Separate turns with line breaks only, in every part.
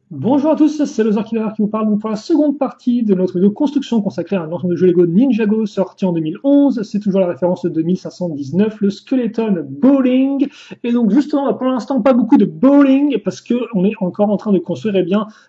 Bonjour à tous, c'est le Killer qui vous parle donc pour la seconde partie de notre vidéo construction consacrée à un ensemble de jeux Lego Ninjago sorti en 2011. C'est toujours la référence de 1519, le Skeleton Bowling. Et donc justement, pour l'instant, pas beaucoup de bowling parce que on est encore en train de construire,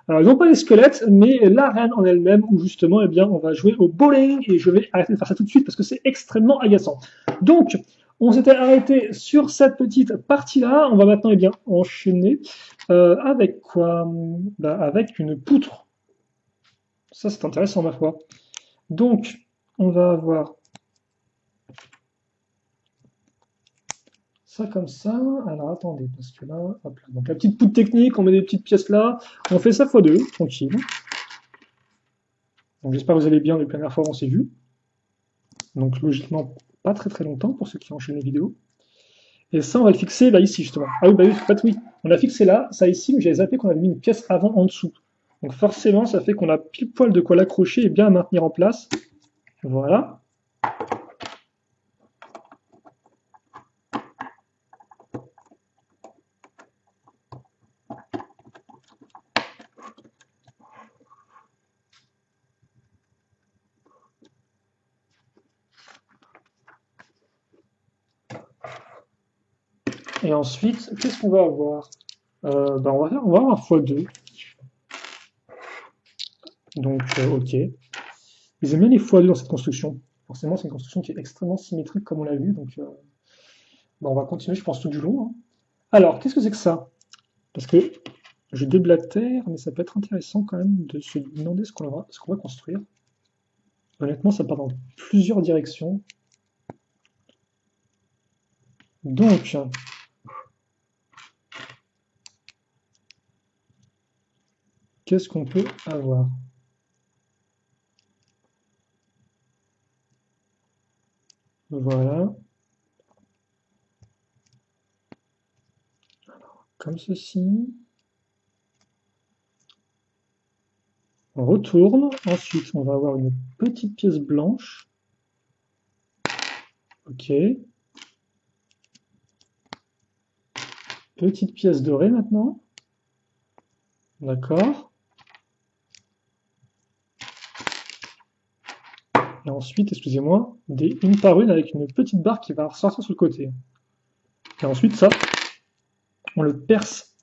non pas les squelettes, mais l'arène en elle-même où justement, on va jouer au bowling et je vais arrêter de faire ça tout de suite parce que c'est extrêmement agaçant. Donc, on s'était arrêté sur cette petite partie-là. On va maintenant, enchaîner avec quoi? Bah, avec une poutre. Ça, c'est intéressant, ma foi. Donc, on va avoir ça comme ça. Alors, attendez, parce que là, hop là. Donc, la petite poutre technique, on met des petites pièces là. On fait ça x2, tranquille. Donc, j'espère que vous allez bien depuis la dernière fois, on s'est vu. Donc, logiquement, pas très très longtemps pour ceux qui enchaînent les vidéos. Et ça, on va le fixer là, ici, justement. Ah oui, bah oui, en fait, oui. On l'a fixé là, ça ici, mais j'avais zappé qu'on avait mis une pièce avant en dessous. Donc, forcément, ça fait qu'on a pile poil de quoi l'accrocher et bien maintenir en place. Voilà. Et ensuite, qu'est-ce qu'on va avoir? Bah, on va avoir un x2. Donc, ok. Ils aiment bien les x2 dans cette construction. Forcément, c'est une construction qui est extrêmement symétrique, comme on l'a vu. Donc, bah, on va continuer, je pense, tout du long, hein. Alors, qu'est-ce que c'est que ça? Parce que je déblatère, mais ça peut être intéressant quand même de se demander ce qu'on va construire. Honnêtement, ça part dans plusieurs directions. Donc, qu'est-ce qu'on peut avoir? Voilà, comme ceci. On retourne. Ensuite, on va avoir une petite pièce blanche. Ok. Petite pièce dorée maintenant. D'accord. Et ensuite, excusez-moi, une par une avec une petite barre qui va ressortir sur le côté. Et ensuite, ça, on le perce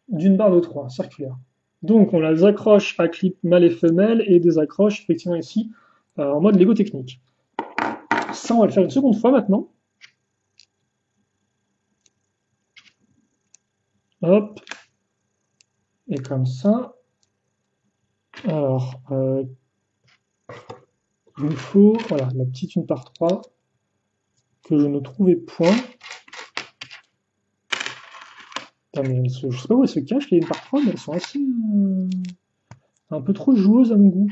d'une barre de 3 circulaire. Donc, on les accroche à clip mâle et femelle et des accroches effectivement ici en mode Lego technique. Ça, on va le faire une seconde fois maintenant. Hop. Et comme ça. Alors, il nous faut, voilà, la petite une par 3 que je ne trouvais point. Putain, mais je sais pas où elles se cachent, les une par 3, mais elles sont assez un peu trop joueuses à mon goût.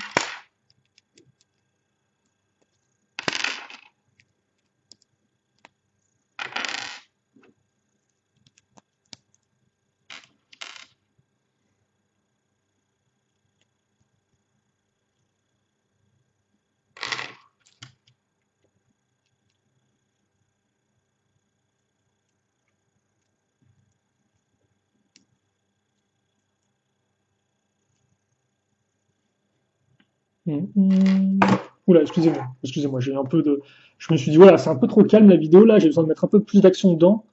Oula, excusez-moi, j'ai un peu de. Je me suis dit, voilà, c'est un peu trop calme la vidéo là, j'ai besoin de mettre un peu plus d'action dedans.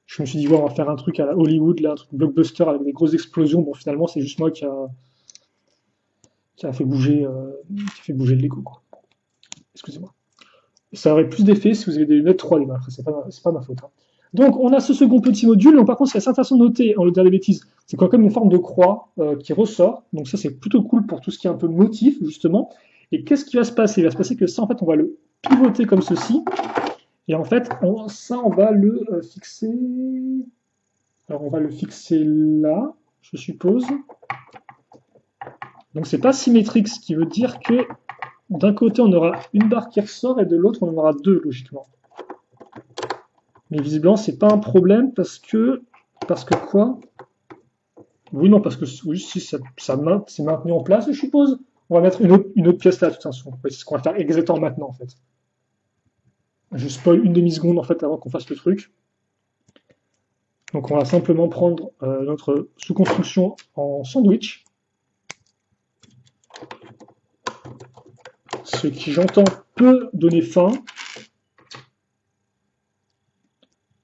Je me suis dit, ouais, on va faire un truc à la Hollywood, là, un truc blockbuster avec des grosses explosions. Bon, finalement, c'est juste moi qui a fait bouger le Lego, quoi. Excusez-moi. Ça aurait plus d'effet si vous avez des lunettes 3D. Après, c'est pas ma faute, hein. Donc, on a ce second petit module. Donc, par contre, il y a certaines façons de noter, en le dire des bêtises, c'est quand même une forme de croix qui ressort. Donc, ça, c'est plutôt cool pour tout ce qui est un peu motif, justement. Et qu'est-ce qui va se passer? Il va se passer que ça, en fait, on va le pivoter comme ceci. Et en fait, ça, on va le fixer. Alors, on va le fixer là, je suppose. Donc, c'est pas symétrique, ce qui veut dire que d'un côté, on aura une barre qui ressort et de l'autre, on en aura deux, logiquement. Mais visiblement, c'est pas un problème parce que. Parce que quoi? Oui, non, parce que oui, si c'est maintenu en place, je suppose. On va mettre une autre pièce là, de toute façon. Ouais, c'est ce qu'on va faire exactement maintenant, en fait. Je spoil une demi-seconde, en fait, avant qu'on fasse le truc. Donc on va simplement prendre notre sous-construction en sandwich, ce qui j'entends peut donner faim.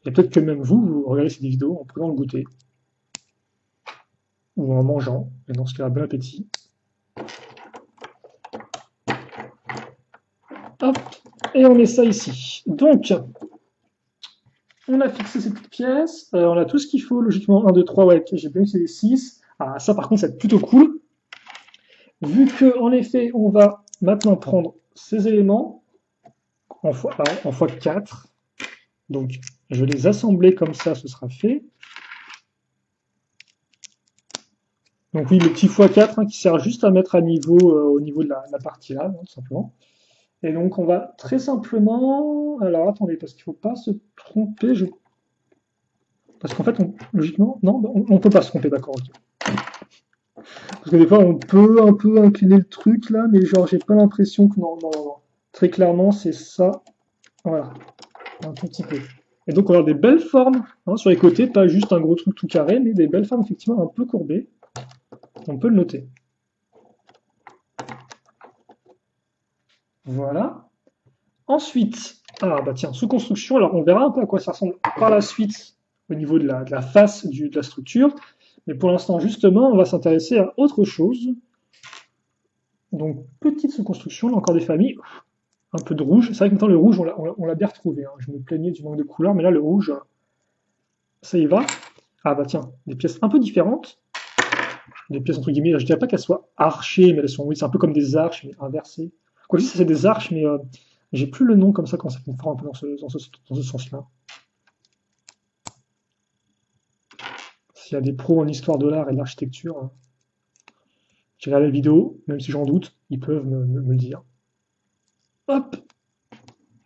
Et peut-être que même vous, vous regardez cette vidéo en prenant le goûter ou en mangeant. Et dans ce cas, bon appétit. Hop, et on met ça ici. Donc, on a fixé ces petites pièces. On a tout ce qu'il faut, logiquement. 1, 2, 3, ouais, j'ai bien utilisé 6. Ah, ça, par contre, c'est plutôt cool. Vu que, en effet, on va maintenant prendre ces éléments en fois 4. Donc, je vais les assembler comme ça, ce sera fait. Donc oui, le petit x4 hein, qui sert juste à mettre à niveau au niveau de la partie là, tout simplement. Et donc on va très simplement. Alors attendez, parce qu'il ne faut pas se tromper. Parce qu'en fait, logiquement, non, on ne peut pas se tromper, d'accord. Ok. Parce que des fois, on peut un peu incliner le truc là, mais genre, j'ai pas l'impression que non, non, non, non. Très clairement, c'est ça. Voilà, un tout petit peu. Et donc on va avoir des belles formes hein, sur les côtés, pas juste un gros truc tout carré, mais des belles formes effectivement un peu courbées. On peut le noter. Voilà. Ensuite, ah bah tiens, sous construction, alors on verra un peu à quoi ça ressemble par la suite au niveau de la face de la structure. Mais pour l'instant, justement, on va s'intéresser à autre chose. Donc, petite sous-construction, là encore des familles. Un peu de rouge. C'est vrai que maintenant, le rouge, on l'a bien retrouvé. Hein. Je me plaignais du manque de couleur, mais là, le rouge, ça y va. Ah bah tiens, des pièces un peu différentes. Des pièces entre guillemets, je dirais pas qu'elles soient archées, mais elles sont, oui, c'est un peu comme des arches, mais inversées. Quoi que ça, c'est des arches, mais j'ai plus le nom comme ça quand ça fait une forme un peu dans ce sens-là. S'il y a des pros en histoire de l'art et de l'architecture, qui regardent la vidéo, même si j'en doute, ils peuvent me le dire. Hop.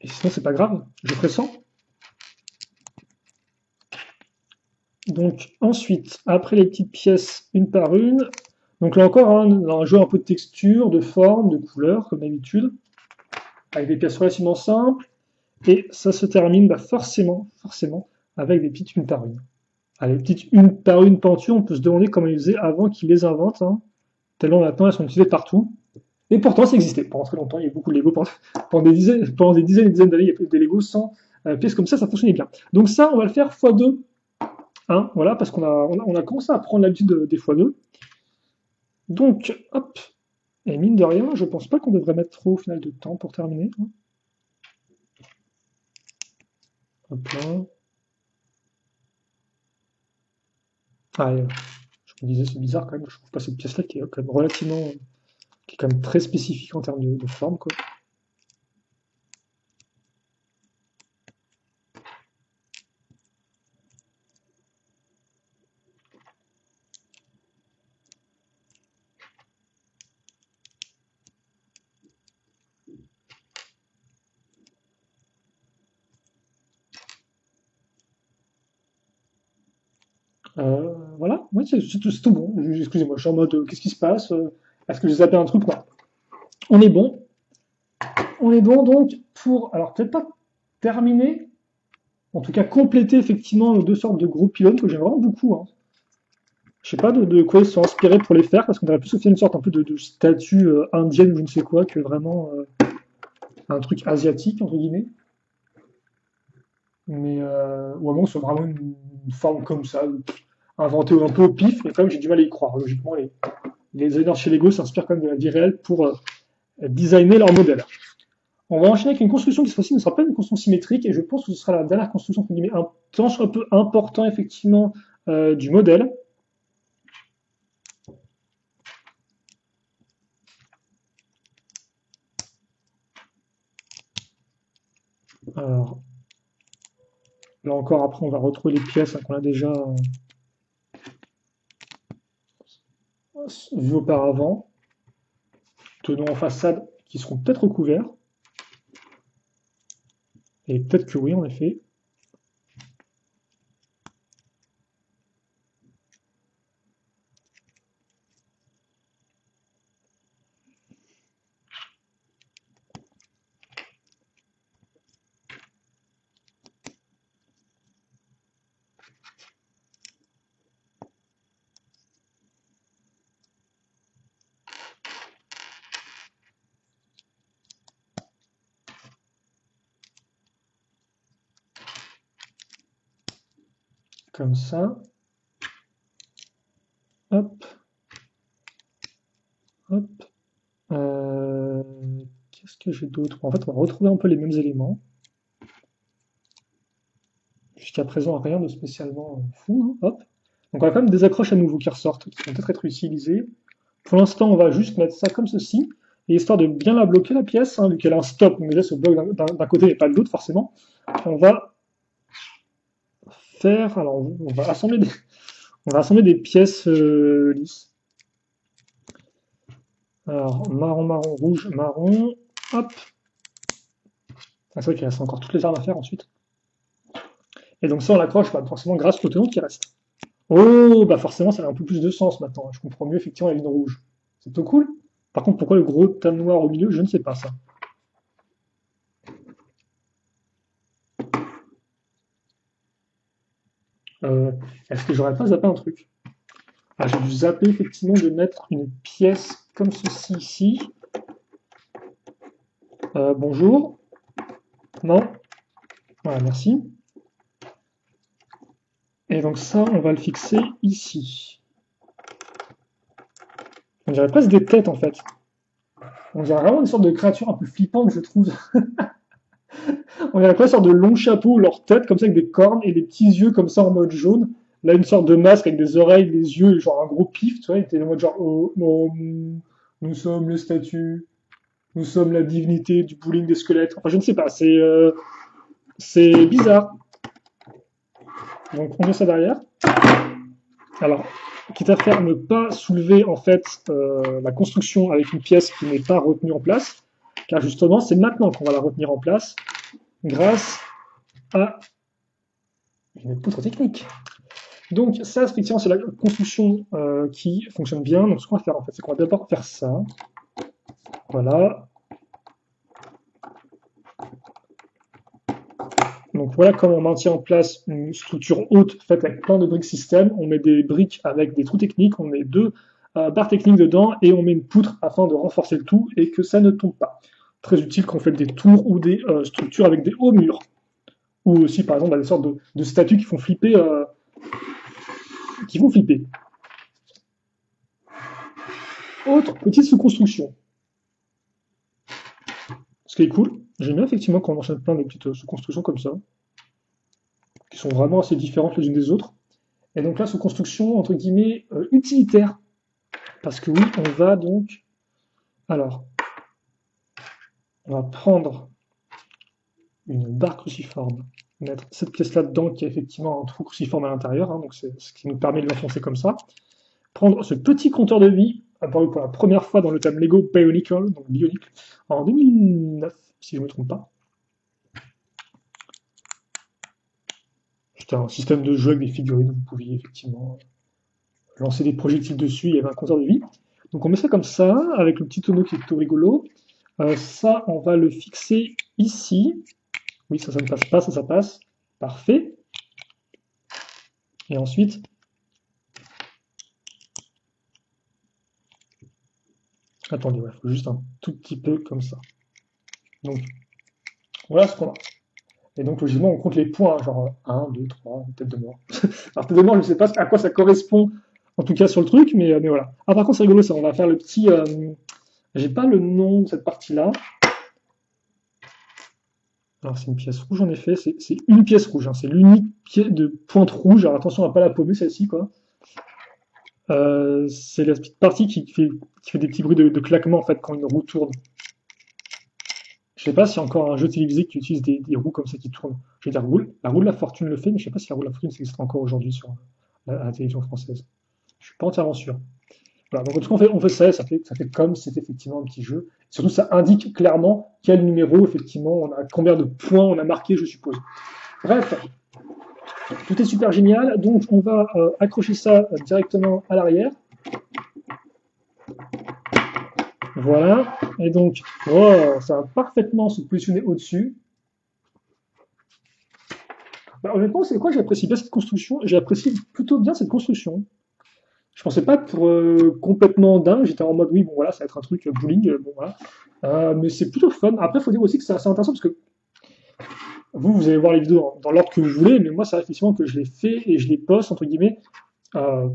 Et sinon, c'est pas grave, je ferai 100. Donc ensuite, après les petites pièces une par une, donc là encore, hein, on a un jeu un peu de texture, de forme, de couleur, comme d'habitude, avec des pièces relativement simples, et ça se termine bah, forcément, avec des petites une par une. Allez, petites une par une pentures, on peut se demander comment ils faisaient avant qu'ils les inventent, hein, tellement maintenant elles sont utilisées partout. Et pourtant, ça existait. Pendant très longtemps, il y a eu beaucoup de Lego. Pendant des dizaines et des dizaines d'années, il y a eu des Lego sans pièces comme ça fonctionnait bien. Donc ça, on va le faire x2. Hein, voilà, parce qu'on a commencé à prendre l'habitude des x2. Donc, hop. Et mine de rien, je pense pas qu'on devrait mettre trop au final de temps pour terminer. Hein. Hop là. Ah, je me disais, c'est bizarre quand même. Je trouve pas cette pièce-là qui est quand même relativement, qui est quand même très spécifique en termes de forme, quoi. Voilà, ouais, c'est tout bon. Excusez-moi, je suis en mode, qu'est-ce qui se passe Est-ce que j'ai zappé un truc? Non. On est bon. On est bon donc pour, alors peut-être pas terminer, en tout cas compléter effectivement nos deux sortes de gros pylônes que j'aime vraiment beaucoup. Hein. Je sais pas de quoi ils se sont inspirés pour les faire, parce qu'on aurait plus fait une sorte un peu de statue indienne ou je ne sais quoi que vraiment un truc asiatique, entre guillemets. Mais vraiment, c'est vraiment une forme comme ça, inventée un peu au pif, mais quand même j'ai du mal à y croire. Logiquement, les designers chez Lego s'inspirent quand même de la vie réelle pour designer leur modèle. On va enchaîner avec une construction qui cette fois-ci ne sera pas une construction symétrique, et je pense que ce sera la dernière construction, entre guillemets, un tant soit peu important, effectivement, du modèle. Alors, là encore, après, on va retrouver les pièces hein, qu'on a déjà vues auparavant, tenant en façade, qui seront peut-être recouverts. Et peut-être que oui, en effet. comme ça. Hop, hop. Qu'est-ce que j'ai d'autre? En fait, on va retrouver un peu les mêmes éléments. Jusqu'à présent, rien de spécialement fou, hein. Hop. Donc on a quand même des accroches à nouveau qui ressortent, qui vont peut-être être utilisées. Pour l'instant, on va juste mettre ça comme ceci, et histoire de bien la bloquer la pièce, hein, vu qu'elle a un stop, donc déjà ce bloc d'un côté et pas de l'autre forcément, on va faire, alors on va assembler des pièces lisses. Alors marron, marron, rouge, marron, hop. Ah, c'est vrai qu'il reste encore toutes les armes à faire ensuite. Et donc ça on l'accroche bah, forcément grâce au tenant qui reste. Oh, bah forcément ça a un peu plus de sens maintenant, je comprends mieux effectivement la ligne rouge. C'est plutôt cool. Par contre, pourquoi le gros tas noir au milieu, je ne sais pas ça. Est-ce que j'aurais pas zappé un truc? Ah, j'ai dû zapper effectivement de mettre une pièce comme ceci ici. Bonjour. Non. Voilà, merci. Et donc ça, on va le fixer ici. On dirait presque des têtes en fait. On dirait vraiment une sorte de créature un peu flippante, je trouve. On dirait presque une sorte de long chapeau, leur tête comme ça avec des cornes et des petits yeux comme ça en mode jaune. Là, une sorte de masque avec des oreilles, des yeux, genre un gros pif, tu vois. Il était en mode genre, oh, non, nous sommes les statues, nous sommes la divinité du bowling des squelettes. Enfin, je ne sais pas, c'est bizarre. Donc, on met ça derrière. Alors, quitte à faire ne pas soulever en fait la construction avec une pièce qui n'est pas retenue en place, car justement, c'est maintenant qu'on va la retenir en place grâce à une poutre technique. Donc ça, effectivement, c'est la construction qui fonctionne bien. Donc ce qu'on va faire en fait, c'est qu'on va d'abord faire ça. Voilà. Donc voilà comment on maintient en place une structure haute faite avec plein de briques système. On met des briques avec des trous techniques, on met deux barres techniques dedans et on met une poutre afin de renforcer le tout et que ça ne tombe pas. Très utile quand on fait des tours ou des structures avec des hauts murs. Ou aussi par exemple des sortes de statues qui font flipper. Autre petite sous-construction. Ce qui est cool, j'aime bien effectivement quand on enchaîne plein de petites sous-constructions comme ça, qui sont vraiment assez différentes les unes des autres. Et donc là, sous-construction, entre guillemets, utilitaire. Parce que oui, on va donc... Alors, on va prendre une barre cruciforme, mettre cette pièce-là dedans qui a effectivement un trou cruciforme à l'intérieur, hein, donc c'est ce qui nous permet de l'enfoncer comme ça. Prendre ce petit compteur de vie, apparu pour la première fois dans le thème Lego Bionicle, donc Bionicle, en 2009, si je ne me trompe pas. C'était un système de jeu avec des figurines, vous pouviez effectivement lancer des projectiles dessus, il y avait un compteur de vie. Donc on met ça comme ça, avec le petit tonneau qui est plutôt rigolo. Ça, on va le fixer ici. Oui, ça ne passe pas, ça passe. Parfait. Et ensuite, attendez, il faut juste un tout petit peu comme ça. Donc, voilà ce qu'on a. Et donc, logiquement, on compte les points, genre 1, 2, 3, tête de mort. Alors, tête de mort, je ne sais pas à quoi ça correspond, en tout cas sur le truc, mais voilà. Ah, par contre, c'est rigolo, ça, on va faire le petit... j'ai pas le nom de cette partie-là. Alors, c'est une pièce rouge, en effet, c'est une pièce rouge, hein. C'est l'unique pièce de pointe rouge. Alors, attention à pas la paumer, celle-ci, quoi. C'est la petite partie qui fait des petits bruits de claquement, en fait, quand une roue tourne. Je sais pas s'il y a encore un jeu télévisé qui utilise des roues comme ça qui tournent. Je vais dire la roue de la fortune le fait, mais je sais pas si la roue de la fortune existe encore aujourd'hui sur la télévision française. Je suis pas entièrement sûr. Voilà, donc en tout cas on fait ça, ça fait comme si c'était effectivement un petit jeu. Surtout ça indique clairement quel numéro effectivement on a, combien de points on a marqué, je suppose. Bref, tout est super génial, donc on va accrocher ça directement à l'arrière. Voilà, et donc oh, ça va parfaitement se positionner au-dessus. Bah, honnêtement, c'est quoi? J'apprécie bien cette construction. J'apprécie plutôt bien cette construction. Je pensais pas être complètement dingue. J'étais en mode oui, bon voilà, ça va être un truc bowling, bon voilà. Mais c'est plutôt fun. Après, il faut dire aussi que c'est assez intéressant parce que Vous allez voir les vidéos dans l'ordre que vous voulez, mais moi, c'est effectivement que je les fais et je les poste, entre guillemets, euh,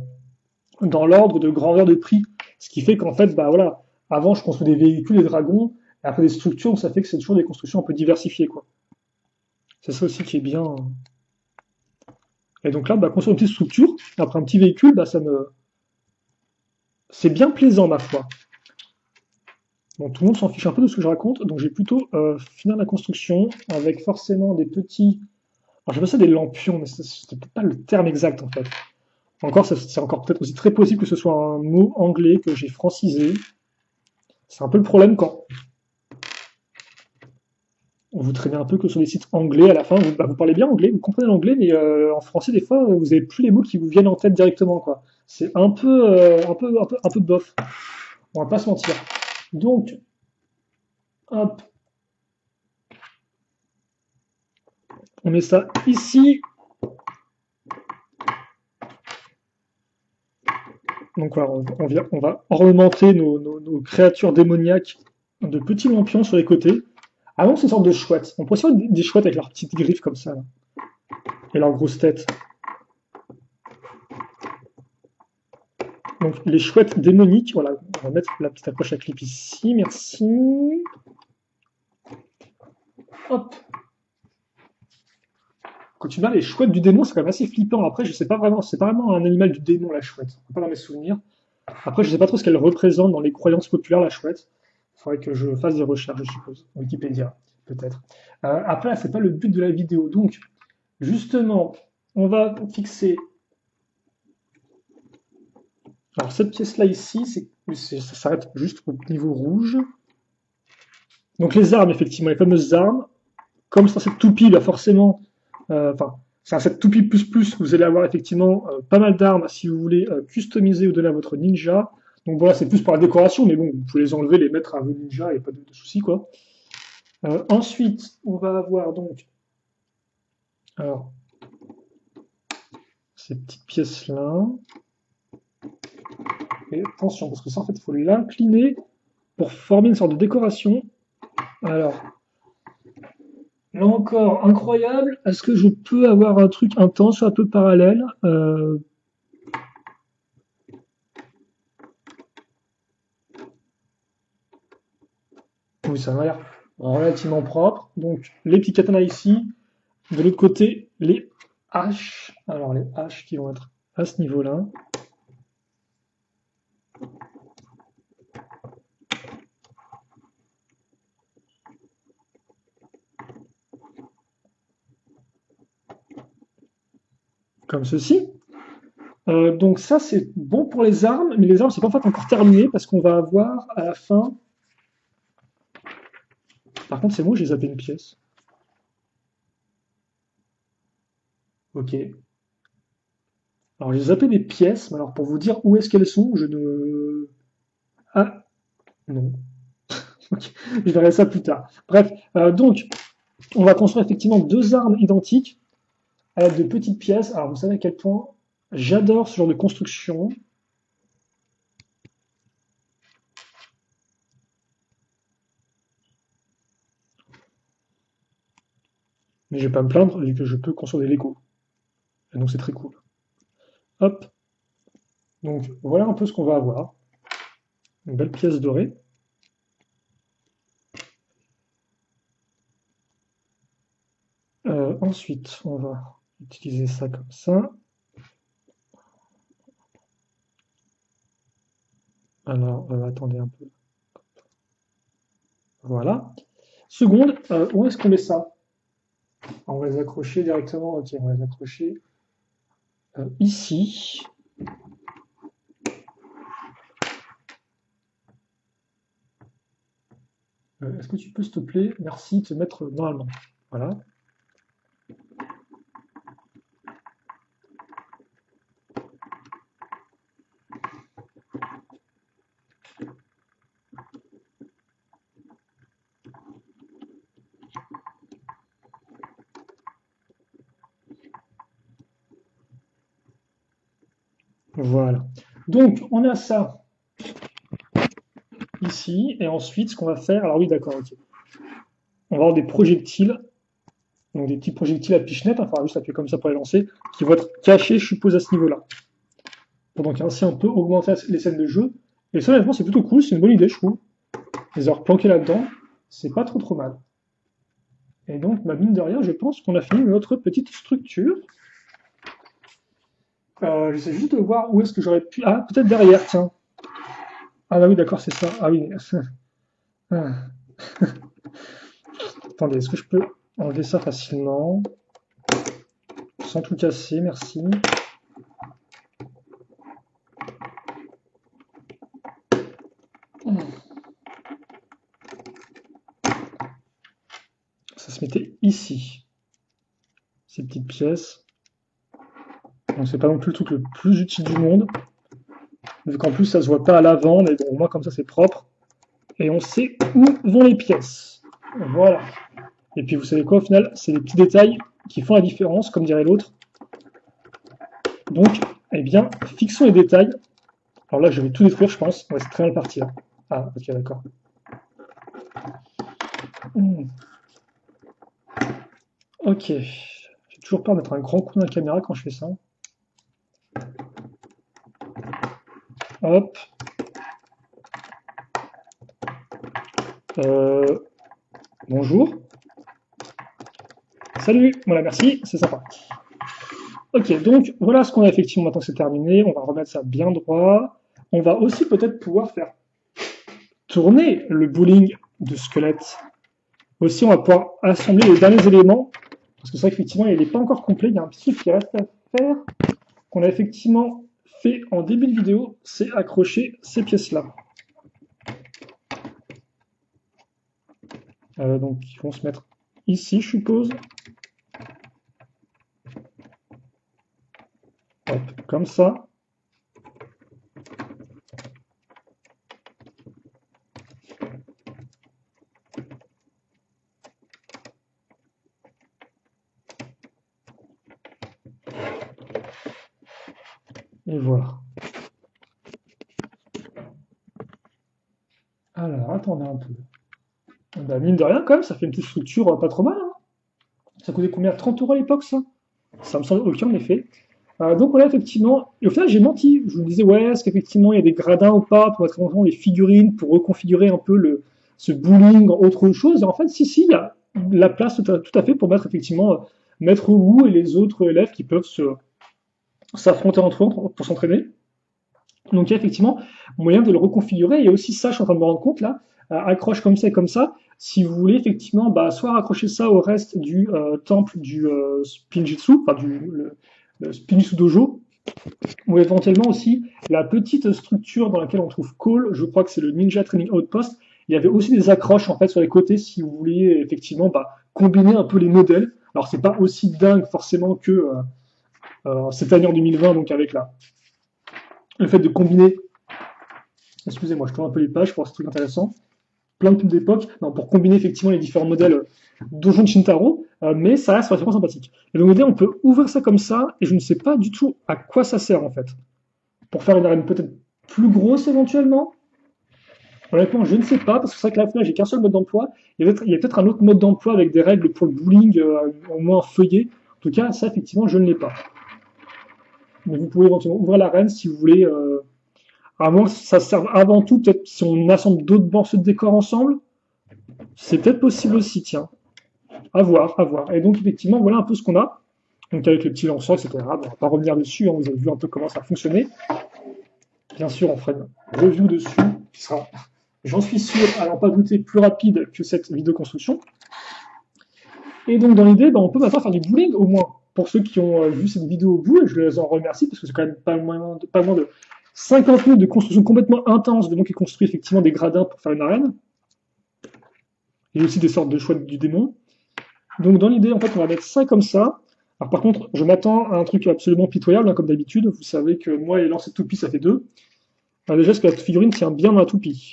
dans l'ordre de grandeur de prix. Ce qui fait qu'en fait, bah voilà, avant, je construis des véhicules, des dragons, et après des structures, ça fait que c'est toujours des constructions un peu diversifiées, quoi. C'est ça aussi qui est bien. Et donc là, bah, construire une petite structure, après un petit véhicule, bah, c'est bien plaisant, ma foi. Bon, tout le monde s'en fiche un peu de ce que je raconte, donc j'ai plutôt finir la construction avec forcément des petits. Alors j'appelle ça des lampions, mais c'est peut-être pas le terme exact en fait. Encore, c'est encore peut-être aussi très possible que ce soit un mot anglais que j'ai francisé. C'est un peu le problème quand vous traînez un peu que sur des sites anglais à la fin. Vous parlez bien anglais, vous comprenez l'anglais, mais en français des fois vous avez plus les mots qui vous viennent en tête directement quoi. C'est un peu bof. On va pas se mentir. Donc, hop, on met ça ici. Donc voilà, on va ornementer nos créatures démoniaques de petits lampions sur les côtés. Ah non, c'est une sorte de chouette. On pourrait faire des chouettes avec leurs petites griffes comme ça, là, et leurs grosses têtes. Donc les chouettes démoniques, voilà, on va mettre la petite accroche à clip ici, merci. Hop. Quand tu vois les chouettes du démon, c'est quand même assez flippant. Après, je sais pas vraiment, c'est pas vraiment un animal du démon, la chouette. Pas dans mes souvenirs. Après, je sais pas trop ce qu'elle représente dans les croyances populaires, la chouette. Il faudrait que je fasse des recherches, je suppose. Wikipédia, peut-être. Après, c'est pas le but de la vidéo. Donc, justement, on va fixer. Alors, cette pièce-là ici, ça s'arrête juste au niveau rouge. Donc, les armes, effectivement, les fameuses armes. Comme c'est cette toupie, là, forcément, enfin, c'est un set toupie plus plus, vous allez avoir effectivement pas mal d'armes si vous voulez customiser ou donner à votre ninja. Donc voilà, c'est plus pour la décoration, mais bon, vous pouvez les enlever, les mettre à vos ninjas, et pas de soucis, quoi. Ensuite, on va avoir donc, alors, ces petites pièces-là. Et attention, parce que ça, en fait, il faut l'incliner pour former une sorte de décoration. Alors, là encore, incroyable. Est-ce que je peux avoir un truc intense, un peu parallèle Oui, ça m'a l'air relativement propre. Donc, les petits katanas ici. De l'autre côté, les haches. Alors, les haches qui vont être à ce niveau-là. Comme ceci. Donc ça, c'est bon pour les armes, mais les armes, c'est pas en fait encore terminé parce qu'on va avoir à la fin. Par contre, c'est bon, j'ai zappé une pièce. Ok. Alors, j'ai zappé des pièces, mais alors pour vous dire où est-ce qu'elles sont, je ne. Ah, non. Ok. Je verrai ça plus tard. Bref, donc, on va construire effectivement deux armes identiques à l'aide de petites pièces. Alors, vous savez à quel point j'adore ce genre de construction. Mais je vais pas me plaindre vu que je peux construire des Lego. Et donc c'est très cool. Hop. Donc voilà un peu ce qu'on va avoir. Une belle pièce dorée. Ensuite, on va utiliser ça comme ça. Alors, attendez un peu. Voilà. Seconde, où est-ce qu'on met ça? On va les accrocher directement. Ok, on va les accrocher ici. Est-ce que tu peux, s'il te plaît, merci, te mettre normalement. Voilà. Voilà. Donc, on a ça ici. Et ensuite, ce qu'on va faire. Alors oui, d'accord, ok. On va avoir des projectiles. Donc des petits projectiles à pichenette, il faudra juste appuyer comme ça pour les lancer, qui vont être cachés, je suppose, à ce niveau-là. Pour donc ainsi un peu augmenter les scènes de jeu. Et ça, honnêtement, c'est plutôt cool, c'est une bonne idée, je trouve. Les avoir planqués là-dedans, c'est pas trop mal. Et donc, mine de rien, je pense qu'on a fini notre petite structure. J'essaie juste de voir où est-ce que j'aurais pu... Ah, peut-être derrière, tiens. Ah bah oui, d'accord, c'est ça. Ah oui. Ah. Attendez, est-ce que je peux enlever ça facilement? Sans tout casser, merci. Ça se mettait ici. Ces petites pièces. Donc c'est pas non plus le truc le plus utile du monde. Vu qu'en plus ça se voit pas à l'avant, mais bon, au moins comme ça c'est propre. Et on sait où vont les pièces. Voilà. Et puis vous savez quoi, au final, c'est les petits détails qui font la différence, comme dirait l'autre. Donc, eh bien, fixons les détails. Alors là, je vais tout détruire, je pense. Ouais, c'est très mal parti, là. Ah, ok, d'accord. Ok. J'ai toujours peur de mettre un grand coup dans la caméra quand je fais ça. Hop. Bonjour. Salut. Voilà, merci. C'est sympa. Ok, donc voilà ce qu'on a effectivement maintenant que c'est terminé. On va remettre ça bien droit. On va aussi peut-être pouvoir faire tourner le bowling de squelette. Aussi, on va pouvoir assembler les derniers éléments. Parce que c'est vrai qu'effectivement, il n'est pas encore complet. Il y a un petit truc qui reste à faire. Qu'on a effectivement fait en début de vidéo. C'est accrocher ces pièces-là. Donc, ils vont se mettre ici, je suppose. Hop, comme ça. Et voilà. Alors, attendez un peu. Bah, mine de rien, quand même, ça fait une petite structure pas trop mal. Hein. Ça coûtait combien? 30 € à l'époque, ça? Ça me semble ok, en effet. Donc voilà, effectivement, et au final j'ai menti. Je me disais, ouais, est-ce qu'effectivement il y a des gradins ou pas pour mettre en place des figurines, pour reconfigurer un peu ce bowling, autre chose. Et en fait, si, il y a la place tout à fait pour mettre effectivement Maître Wu et les autres élèves qui peuvent s'affronter entre eux pour s'entraîner. Donc il y a effectivement moyen de le reconfigurer. Il y a aussi ça, je suis en train de me rendre compte là, accroche comme ça et comme ça. Si vous voulez effectivement, soit raccrocher ça au reste du temple du Spinjitzu, enfin le Spinjitzu Dojo, ou éventuellement aussi la petite structure dans laquelle on trouve Cole, je crois que c'est le Ninja Training Outpost. Il y avait aussi des accroches en fait sur les côtés si vous voulez effectivement combiner un peu les modèles. Alors c'est pas aussi dingue forcément que cette année en 2020, donc avec le fait de combiner. Excusez-moi, je tourne un peu les pages pour voir ce truc intéressant. Plein de pubs d'époque, pour combiner effectivement les différents modèles Dojo de Shintaro, mais ça reste vraiment sympathique. Et donc, on peut ouvrir ça comme ça, et je ne sais pas du tout à quoi ça sert en fait. Pour faire une arène peut-être plus grosse éventuellement. Honnêtement, je ne sais pas, parce que c'est vrai que là, j'ai qu'un seul mode d'emploi. Il y a peut-être un autre mode d'emploi avec des règles pour le bowling, au moins feuillet. En tout cas, ça, effectivement, je ne l'ai pas. Mais vous pouvez éventuellement ouvrir l'arène si vous voulez. Avant que ça serve avant tout, peut-être si on assemble d'autres morceaux de décor ensemble, c'est peut-être possible aussi, tiens. À voir, à voir. Et donc, effectivement, voilà un peu ce qu'on a. Donc, avec le petit lanceur, etc. Bon, on va pas revenir dessus, hein, vous avez vu un peu comment ça fonctionnait. Bien sûr, on fera une review dessus, qui sera, j'en suis sûr, à n'en pas douter, plus rapide que cette vidéo construction. Et donc, dans l'idée, on peut maintenant faire du bowling, au moins. Pour ceux qui ont vu cette vidéo au bout, et je les en remercie, parce que c'est quand même pas moins de 50 minutes de construction complètement intense, de donc qui construit effectivement des gradins pour faire une arène. Et aussi des sortes de choix du démon. Donc dans l'idée, en fait, on va mettre ça comme ça. Alors par contre, je m'attends à un truc absolument pitoyable, hein, comme d'habitude. Vous savez que moi et lancer de toupie, ça fait deux. Alors déjà, est-ce que la figurine tient bien dans la toupie?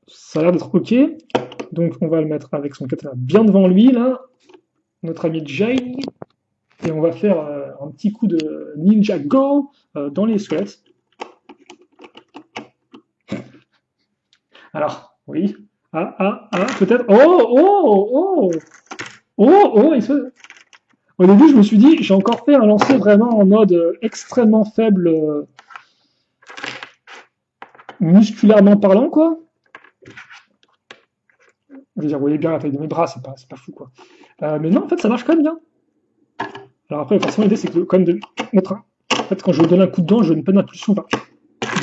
Ça a l'air d'être ok. Donc on va le mettre avec son katana bien devant lui, là. Notre ami Jay. Et on va faire un petit coup de Ninja Go dans les squelettes. Alors, oui. Peut-être. Oh, oh, oh! Oh, au début, je me suis dit, j'ai encore fait un lancer vraiment en mode extrêmement faible, musculairement parlant, quoi. Je veux dire, vous voyez bien la taille de mes bras, c'est pas fou, quoi. Mais non, en fait, ça marche quand même bien. Alors après, forcément, l'idée, c'est que quand même de mettre un... En fait, quand je donne un coup de dent, je donne pas d'impulsion,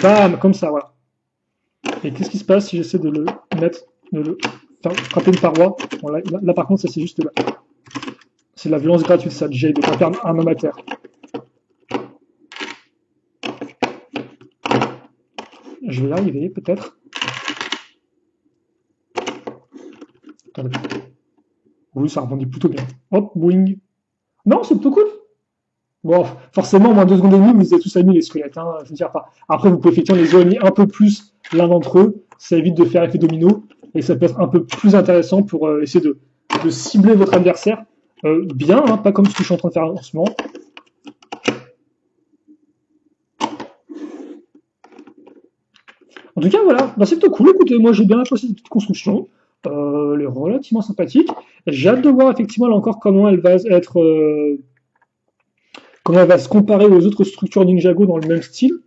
bam, comme ça, voilà. Et qu'est-ce qui se passe si j'essaie de le mettre, de le faire frapper une paroi? Bon, là, par contre, ça, c'est juste là. C'est de la violence gratuite, ça, Jay, de pas perdre un homme à terre. Je vais y arriver, peut-être. Attendez. Oui, ça rebondit plutôt bien. Hop, boing. Non, c'est plutôt cool. Bon, forcément, en moins de 2 secondes et demie, vous êtes tous amis les squelettes. Hein, je veux dire, après, vous pouvez effectivement les éloigner un peu plus l'un d'entre eux. Ça évite de faire effet domino. Et ça peut être un peu plus intéressant pour essayer de cibler votre adversaire bien, hein, pas comme ce que je suis en train de faire en ce moment. En tout cas, voilà, bah, c'est plutôt cool. Écoutez, moi j'ai bien apprécié cette petite construction. Elle est relativement sympathique. J'ai hâte de voir effectivement là encore comment elle va être, comment elle va se comparer aux autres structures Ninjago dans le même style.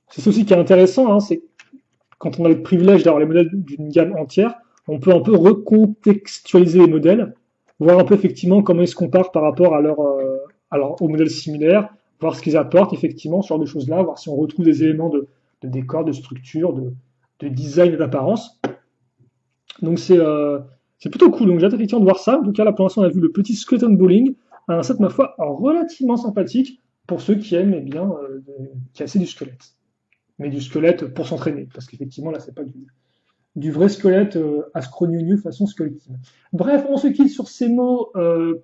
C'est ça aussi qui est intéressant, hein, c'est quand on a le privilège d'avoir les modèles d'une gamme entière, on peut un peu recontextualiser les modèles, voir un peu effectivement comment ils se comparent par rapport aux modèles similaires, voir ce qu'ils apportent effectivement, ce genre de choses-là, voir si on retrouve des éléments de décor, de structure, de design et d'apparence. Donc c'est plutôt cool. Donc j'ai hâte effectivement de voir ça. En tout cas, là pour l'instant, on a vu le petit Skeleton Bowling, un set ma foi relativement sympathique pour ceux qui aiment bien casser du squelette. Mais du squelette pour s'entraîner, parce qu'effectivement là c'est pas du vrai squelette ascronieux façon squelettine. Bref, on se quitte sur ces mots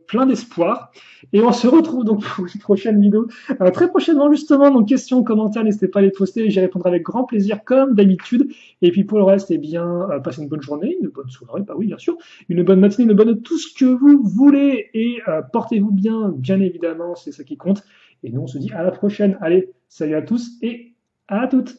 pleins d'espoir et on se retrouve donc pour une prochaine vidéo très prochainement justement. Donc questions, commentaires, n'hésitez pas à les poster, j'y répondrai avec grand plaisir comme d'habitude. Et puis pour le reste, eh bien, passez une bonne journée, une bonne soirée, bah oui bien sûr, une bonne matinée, une bonne tout ce que vous voulez et portez-vous bien évidemment, c'est ça qui compte. Et nous on se dit à la prochaine. Allez, salut à tous et à toutes.